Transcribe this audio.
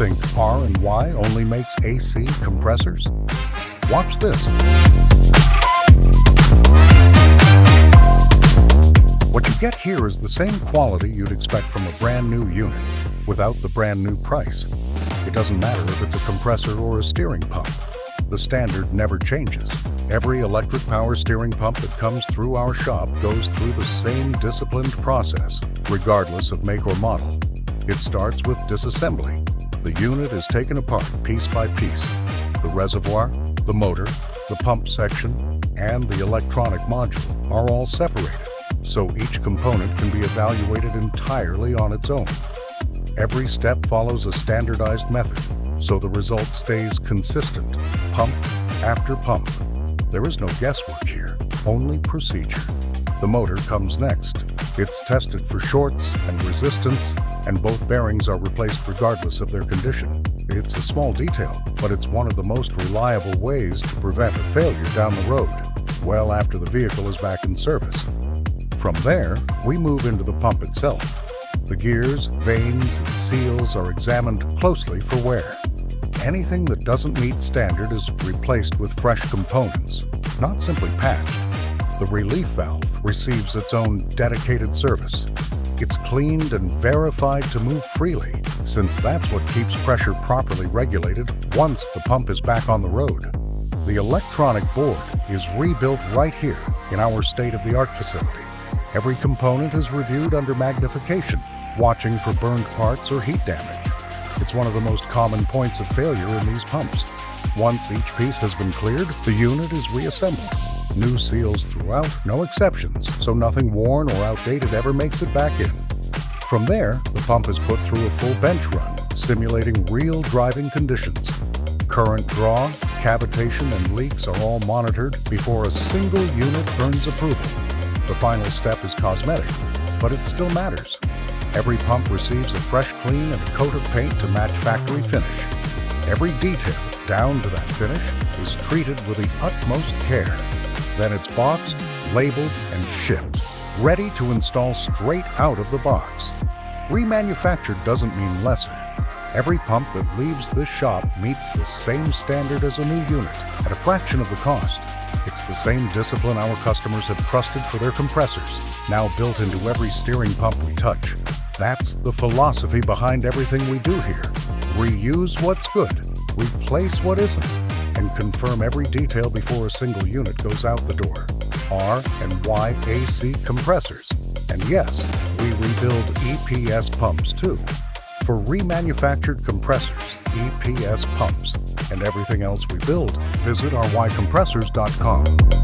Think R and Y only makes AC compressors? Watch this. What you get here is the same quality you'd expect from a brand new unit, without the brand new price. It doesn't matter if it's a compressor or a steering pump. The standard never changes. Every electric power steering pump that comes through our shop goes through the same disciplined process, regardless of make or model. It starts with disassembly. The unit is taken apart piece by piece. The reservoir, the motor, the pump section, and the electronic module are all separated, so each component can be evaluated entirely on its own. Every step follows a standardized method, so the result stays consistent, pump after pump. There is no guesswork here, only procedure. The motor comes next. It's tested for shorts and resistance, and both bearings are replaced regardless of their condition. It's a small detail, but it's one of the most reliable ways to prevent a failure down the road, well after the vehicle is back in service. From there, we move into the pump itself. The gears, vanes, and seals are examined closely for wear. Anything that doesn't meet standard is replaced with fresh components, not simply patched. The relief valve receives its own dedicated service. It's cleaned and verified to move freely, since that's what keeps pressure properly regulated once the pump is back on the road. The electronic board is rebuilt right here in our state-of-the-art facility. Every component is reviewed under magnification, watching for burned parts or heat damage. It's one of the most common points of failure in these pumps. Once each piece has been cleared, the unit is reassembled. New seals throughout, no exceptions, so nothing worn or outdated ever makes it back in. From there, the pump is put through a full bench run, simulating real driving conditions. Current draw, cavitation, and leaks are all monitored before a single unit earns approval. The final step is cosmetic, but it still matters. Every pump receives a fresh clean and a coat of paint to match factory finish. Every detail, down to that finish, is treated with the utmost care. Then it's boxed, labeled, and shipped, ready to install straight out of the box. Remanufactured doesn't mean lesser. Every pump that leaves this shop meets the same standard as a new unit, at a fraction of the cost. It's the same discipline our customers have trusted for their compressors, now built into every steering pump we touch. That's the philosophy behind everything we do here. Reuse what's good, replace what isn't, and confirm every detail before a single unit goes out the door. R and Y AC compressors. And yes, we rebuild EPS pumps too. For remanufactured compressors, EPS pumps, and everything else we build, visit rycompressors.com.